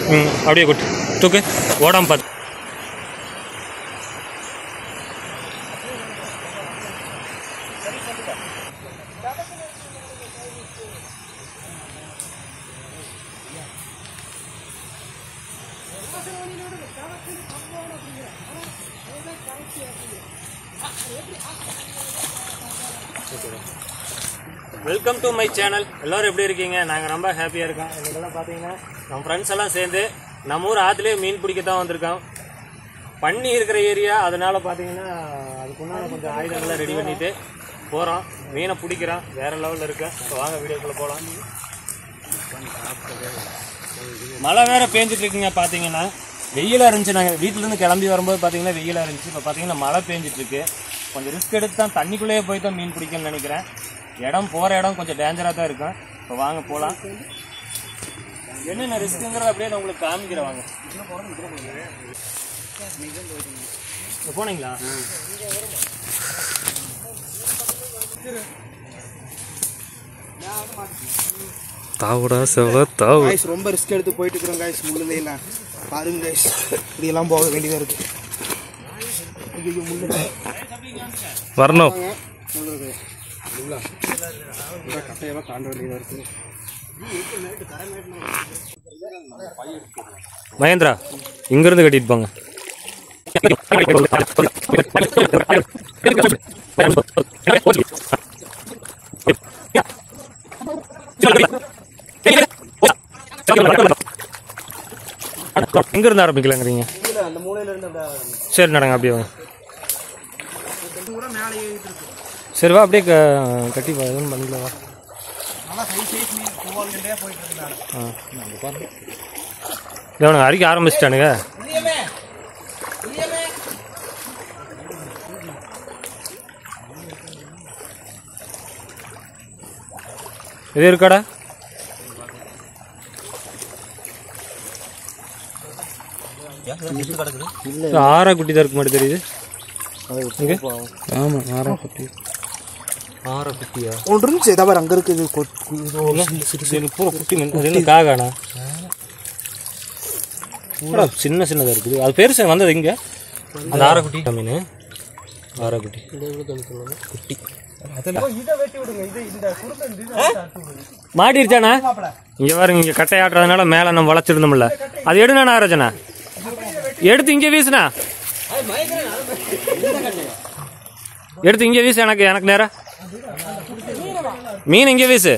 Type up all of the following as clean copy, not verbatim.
அப்படியே கொட்டு தூக்கு ஓடாமல் பார்த்து. Welcome to my channel. எல்லோரும் எப்படி இருக்கீங்க? நாங்கள் ரொம்ப ஹாப்பியாக இருக்கோம். இன்றைக்கெல்லாம் பார்த்தீங்கன்னா நம்ம ஃப்ரெண்ட்ஸ் எல்லாம் சேர்ந்து நம்ம ஊர் ஆற்றுலேயே மீன் பிடிக்க தான் வந்திருக்கோம். பண்ணி இருக்கிற ஏரியா, அதனால் பார்த்தீங்கன்னா அதுக்குண்டான கொஞ்சம் ஆயுதங்கள்லாம் ரெடி பண்ணிவிட்டு போகிறோம். மீனை பிடிக்கிறோம். வேறு லெவலில் இருக்கேன். இப்போ வாங்க வீடியோக்குள்ளே போகலாம். மழை வேறு பேஞ்சிட்டு இருக்குங்க. பார்த்தீங்கன்னா வெயிலாக இருந்துச்சு. நாங்கள் வீட்டிலேருந்து கிளம்பி வரும்போது பார்த்தீங்கன்னா வெயிலாக இருந்துச்சு. இப்போ பார்த்தீங்கன்னா மழை பேஞ்சிட்ருக்கு. கொஞ்சம் ரிஸ்க் எடுத்து தான் தண்ணிக்குள்ளேயே போய் தான் மீன் பிடிக்கணும்னு நினைக்கிறேன். போகிற இடம் கொஞ்சம் டேஞ்சராக தான் இருக்கும். இப்போ வாங்க போகலாம். என்னென்ன ரிஸ்க்குங்கிறத அப்படியே நான் உங்களுக்கு காமிக்கிறேன். வாங்க. போனீங்களா? தாவுடா செவ தாவு. गाइस ரொம்ப ரிஸ்க் எடுத்து போயிட்டு இருக்கோம் गाइस. முள்ளேல பாருங்க गाइस, இப்படி எல்லாம் போக வேண்டியதா இருக்கு. ஐயோ முள்ளு வரணும். முள்ளு இல்ல இந்த கட்டையவ தாண்ட வேண்டியதா இருக்கு. மகேந்திரா இங்கிருந்து கட்டிட்டு போங்க. எங்க இருந்து ஆரம்பிக்கலாங்கிறீங்க? சரி நடங்க, அப்படியே வாங்க. சரி வா, அப்படியே கட்டி எதுவும் பண்ணிக்கலாம். வா, அடிக்க ஆரம்பிச்சிட்டானுங்க. இது இருக்காடா? ஆறா குட்டி தான் இருக்க மாட்டேன் தெரியுது. ஆமா, ஆறா குட்டி. ஆறா குட்டியா? ஒன்று இருந்துச்சு. தவிர அங்கே இருக்குது குட்டி. காகானா சின்ன சின்னதாக இருக்குது. அது பெருசு வந்தது இங்கே. அந்த ஆறா குட்டி மீன். ஆறா குட்டி குட்டி மாட்டிருச்சாண்ணா? இங்க பாருங்க, இங்க கட்டை ஆட்டுறதுனால மேல நம்ம வளைச்சிருந்தோம்ல, அது எடுனா நாகராஜனா, எடுத்து இங்கே வீசுனா, எடுத்து இங்கே வீசு. எனக்கு நேரா மீன் இங்கே வீசு.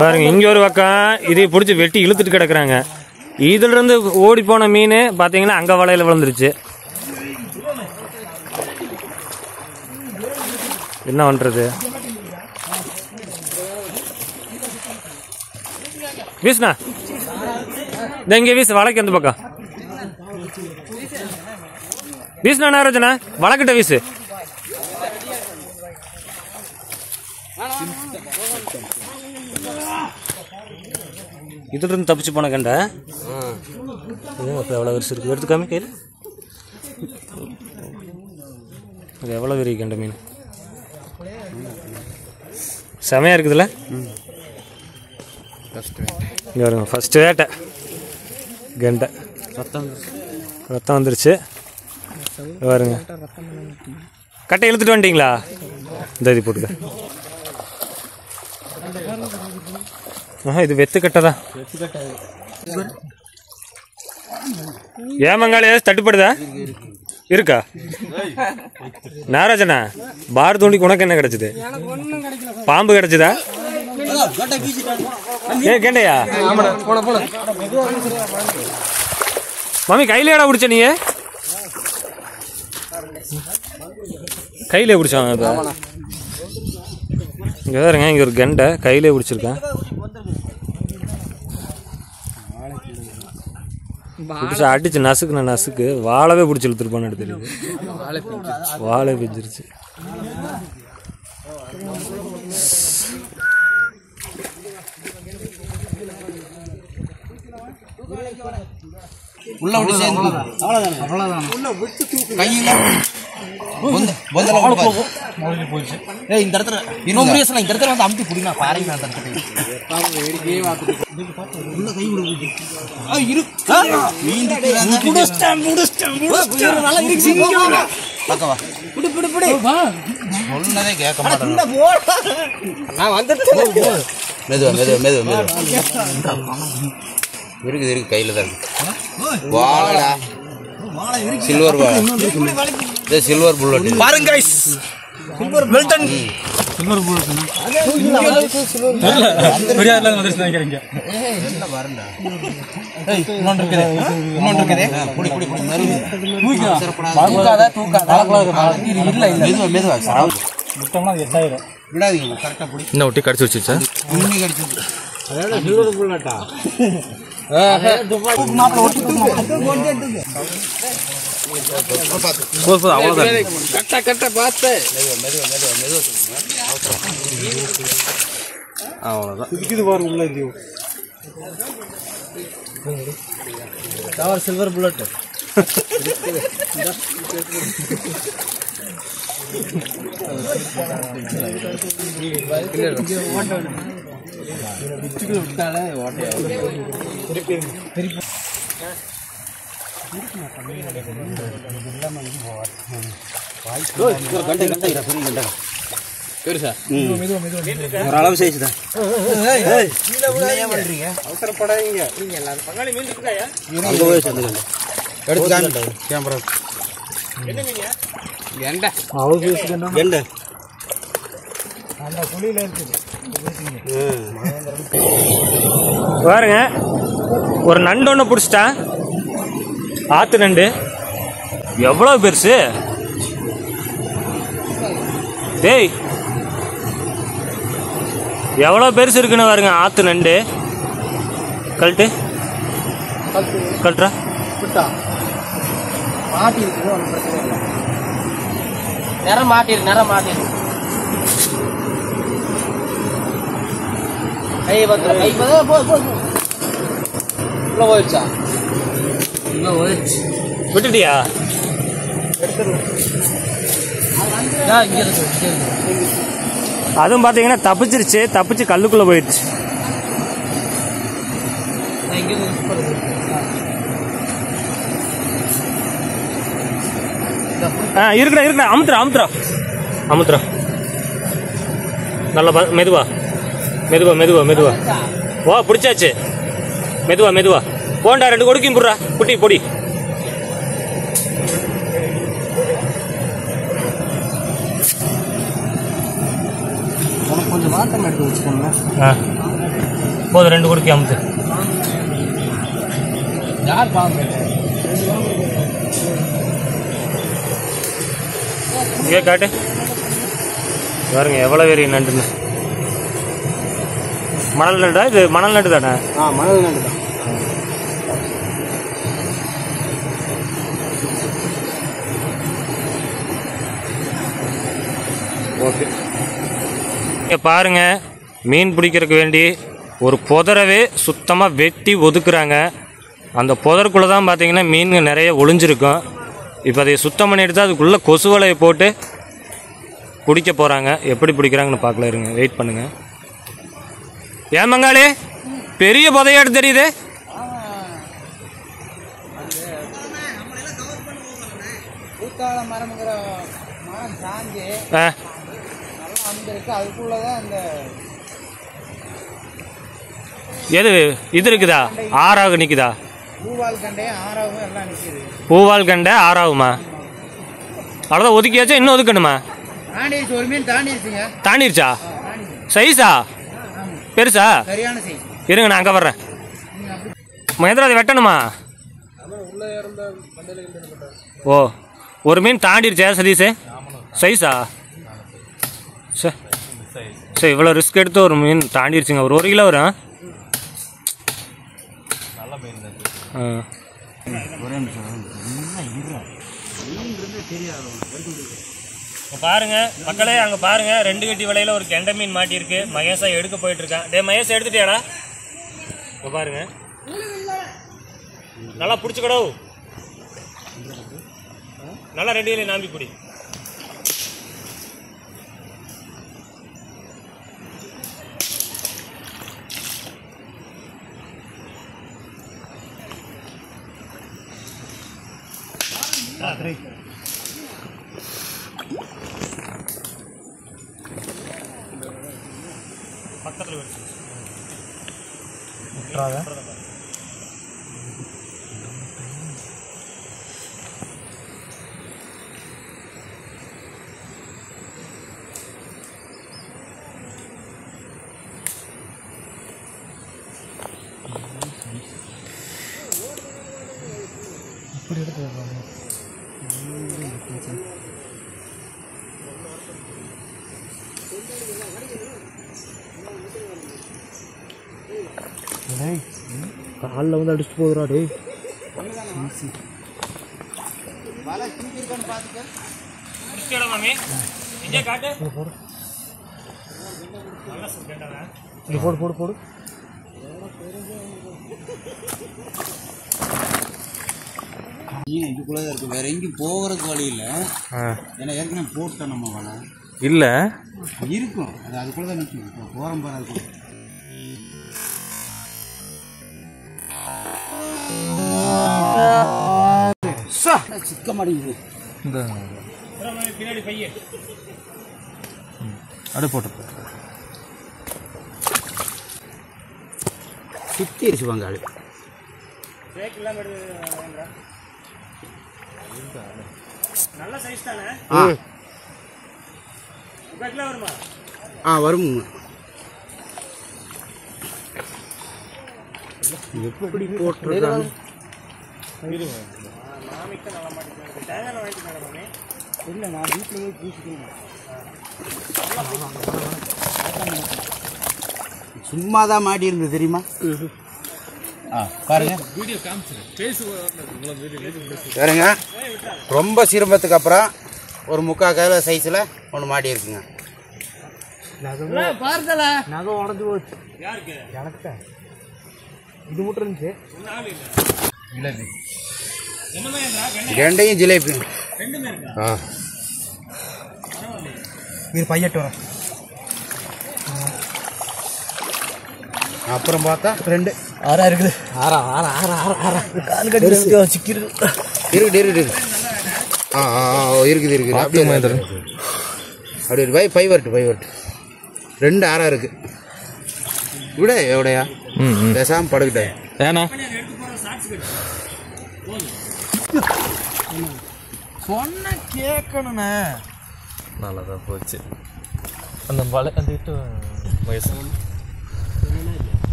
பாருங்க, இங்க ஒரு பக்கம் இதை பிடிச்சி வெட்டி இழுத்துட்டு கிடக்குறாங்க. இதுல இருந்து ஓடி போன மீன் பாத்தீங்கன்னா அங்க வலையில விழுந்துருச்சு. என்ன பண்றது? வீசுனா இங்க வீசு. வலைக்கு அந்த பக்கம் வீசுனா நாராஜனா, வலைக்கிட்ட வீசு. இதுல இருந்து தப்பிச்சு போன கண்ட எவ்வளவு வருஷம் இருக்கு. எடுத்து காமி கையில். எவ்வளவு பெரிய கண்ட மீன். செமையா இருக்குதுல்ல? ஃபர்ஸ்ட் வேட்டை கெண்டை. ரத்தம் வந்துருச்சு பாருங்க. கட்டை இழுத்துட்டு வந்துட்டீங்களா? இந்த இது போட்டுக்க. இது வெத்து கட்டை தான். ஏமங்கால தட்டுப்படுதா இருக்கா? நாராஜனா, பார் தூண்டிக்கு உனக்கு என்ன கிடைச்சது? பாம்பு கிடைச்சதா? கேண்டையா மாமி? கையிலேடா பிடிச்ச நீ? கையிலே பிடிச்சாங்க. இங்க பாருங்க, இங்க ஒரு கெண்டை கையிலே பிடிச்சிருக்கேன். பிடிச்சி அடிச்சு நசுக்கு வாழவே பிடிச்சி இழுத்துருப்பான்னு தெரியுது. வாழை பிஞ்சிருச்சு. உள்ள விட்டு சேர்ந்து அவ்வளவுதான். உள்ள விட்டு தூக்கு கையில ஏய் இந்த இடத்துல இன்னும் பேசலாம் இந்த இடத்துல வந்து அமுத்தி புடினா பாருங்க அந்த இடத்துல உள்ள கை விடுது இரு மீன் இருக்குறாங்க முடிச்சிட்டேன் நல்லா இருக்கு பக்கவா புடி சொன்னதே கேட்க மாட்டேன் நான் வந்துட்டேன் மெதுவா இருக்கு கையில தான் இருக்கு வாடா சில்வர் இது சில்வர் புல்லட் பாருங்க guys silver Milton silver bullet பெரியார்ல வந்துச்சு நினைக்கிறீங்க என்ன பாருடா ஏய் இன்னொன்று இருக்குதே புடி தூக்காத இல்ல மெதுவா சரவு முட்டமா 8000 விடாதீங்க கரெக்ட்டா புடி என்ன ஒட்டி கடிச்சு வச்சுச்சா இன்னி கடிச்சு அதான் சில்வர் புல்லட்டா மாப்ள ஒட்டி அவ்வளோதான் கட்ட பார்த்து அவ்வளோதான் இது பாரு உள்ள இல்லையோ சில்வர் புல்லட் அளவு செய்யுதா அவசரப்படாதீங்க பங்காளி மீன் இருக்குதாயா? எடுத்து கேமரா என்ன மீனியா? கெண்டை பாருங்க ஒரு நண்டு ஒன்று பிடிச்சிட்டா ஆத்து நண்டு எவ்வளோ பெருசு டேய் எவ்வளோ பெருசு இருக்குன்னு பாருங்க ஆத்து நண்டு கழட்டுறா மாட்டி இருக்குது ஒன்றும் பிரச்சனை இல்லை நேரம் மாட்டிரு கை போயிடுச்சா விட்டுட்டியா? அதுவும் பார்த்தீங்கன்னா தப்பிச்சு கல்லுக்குள்ள போயிடுச்சு. இருக்குடா அமுத்துறா நல்லா மெதுவா ஓ பிடிச்சாச்சு மெதுவா போண்டா 2 கொடுக்கும் புடுறா பொடி கொஞ்சம் வாட்டம் எடுத்து வச்சுக்கோங்க போதும் 2 கொடுக்கி அமுத்து யார் பாம்பு இங்கே காட்டு பாருங்க எவ்வளோ பெரிய நண்டுன்னு மணல் நண்டா இது மணல் நண்டு தானே மணல் நண்டு தான் ஓகே இங்கே பாருங்க மீன் பிடிக்கிறதுக்கு வேண்டி ஒரு புதரவே சுத்தமாக வெட்டி ஒதுக்குறாங்க. அந்த புதருக்குள்ளே தான் பார்த்தீங்கன்னா மீன் நிறைய ஒளிஞ்சிருக்கும். இப்போ அதை சுத்தம் பண்ணிட்டு தான் அதுக்குள்ளே கொசு வலையை போட்டு பிடிக்க போகிறாங்க. எப்படி பிடிக்கிறாங்கன்னு பார்க்கல இருங்க, வெயிட் பண்ணுங்கள். ஏன் மங்காளி பெரிய புதையாடு தெரியுது? எது இது இருக்குதா? ஆறாவது நிற்குதா? பூவால் கண்டை ஆறாவுமா? அவ்வளோதான் ஒதுக்கியாச்சா? இன்னும் ஒதுக்கணுமா? தாண்டிருச்சா? சைஸா பெருசா? இருங்க நான் அங்கே வர்றேன். மகேந்திரா அதை வெட்டணுமா? ஓ ஒரு மீன் தாண்டிருச்சா சதீஷ்? சைஸா? சரி இவ்வளோ ரிஸ்க் எடுத்து ஒரு மீன் தாண்டிருச்சுங்க. ஒரு 1 கிலோ வரும். பாருங்க மக்களே, அங்கே பாருங்க 2 கட்டி வலையில் ஒரு கெண்டை மீன் மாட்டியிருக்கு. மகேஷா எடுக்க போயிட்டு இருக்கான். டே மகேஷ் எடுத்துட்டியாடா? இப்போ பாருங்க நல்லா பிடிச்சிக்கடோ, நல்லா 2 கிலோ நாம்பி பிடி. பக்கத்தில் இப்படி எடுத்து காலில் வந்து அடிச்சுட்டு போகுதுடா டேய். மாமி இங்கே காட்டு இங்கே போடு போடு போடு. இதுக்குள்ளதான் இருக்கு, வேற எங்கேயும் போகிறதுக்கு வழி இல்லை. ஏன்னா ஏற்கனவே போட்டோம் நம்ம வலை இல்லை இருக்கும், அது அதுக்குள்ளதான் நிற்கும். போகிறோம் பாரு அதுக்குள்ள. சிக்க மாட்டேங்குது. இந்த பின்னாடி பையன் அப்படியே போட்டு சுத்திடுச்சு பங்காளி. நல்ல சைஸ் தானே? வருமா? வரும். எப்படி போட்டுருக்காங்க? மாமிக்கு நல்ல மாட்டேங்குது. தேங்காய் வாங்கிட்டு மாமி. இல்லை, நான் வீட்டில் போய் பூசிக்கிறேன். சும்மா தான் மாட்டி இருந்தது தெரியுமா? பாருங்க பாருங்க, ரொம்ப சிரமத்துக்கு அப்புறம் ஒரு 3/4 கிலோ சைஸில் ஒன்று மாட்டி இருக்குங்க. நகை உடஞ்சி போச்சு. யாருக்கு? எனக்கு இது மட்டும் இருந்துச்சு. ரெண்டையும் ஜிலேபி. இது பையட்டு வரும். அப்புறம் பார்த்தா 2 6 இருக்குது. 6 கால் கட்டி சிக்கிருக்கு. இருக்குது இருக்குது. இருக்குது இருக்குது. அப்படி பை 5 வரட்டு 2 6 இருக்கு. விட எவ்வளையா பேசாமல் படுக்கிட்டேன். ஏன்னா சொன்ன கேட்கணுண்ணே. நல்லதாக போச்சு. அந்த மலை அந்த இட்டு வயசு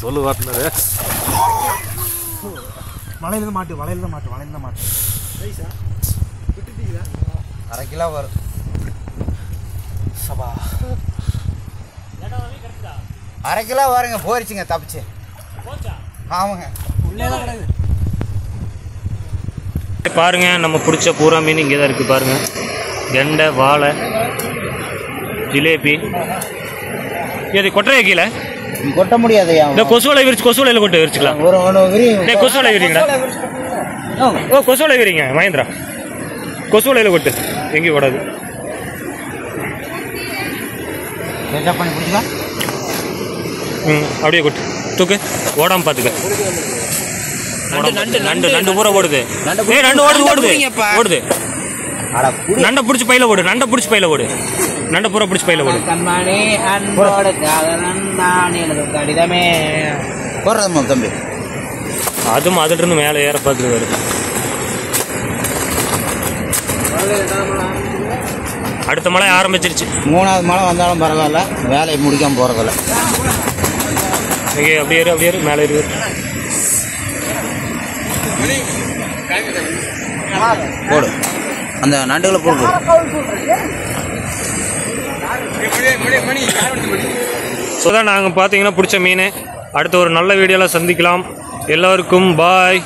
சொல்லு வாட்டினாரு. வளையல மாட்டு. 1/2 கிலோ வரும். சபா 1/2 கிலோ வருங்க. போயிடுச்சுங்க, தப்பிச்சு. ஆமாங்க. பாருங்க, நம்ம பிடிச்ச பூரா மீன் இங்கே தான் இருக்குது. பாருங்க, கெண்டை, வாழை, ஜிலேபி. இது கொட்டை கீழே கொட்ட முடியாதுயா. இந்த கொசுவலை கொசுவலையில் கொட்டு விரிச்சுக்கலாம். கொசுவலை விரிங்களா? கொசுவலை விரிங்க மகேந்திரா. கொசுவலையில் கொட்டு, எங்கேயும் ஓடாது. அப்படியே கொட்டு, தூக்கு, ஓடாம பார்த்துக்க. நண்டு பூரா ஓடுது. நண்டு ஓடுது. நண்டை பிடிச்சி பையில ஓடு. நண்டை பிடிச்சி பையில ஓடு. நண்டை பூரா பிடிச்சி பையில ஓடு. போடுறதம்மா தம்பி. அதுவும் அதுல இருந்து மேலே ஏற பார்க்குது வருது. அடுத்த மழை ஆரம்பிச்சிருச்சு. 3வது மழை வந்தாலும் பரவாயில்ல, வேலையை முடிக்காம போறதில்ல. அப்படியே ஏறு மேலே ஏறு. போடு, அந்த நண்டுகளை போடு. ஸோ தான் நாங்கள் பார்த்தீங்கன்னா பிடிச்ச மீன். அடுத்த ஒரு நல்ல வீடியோவில் சந்திக்கலாம். எல்லோருக்கும் பாய்.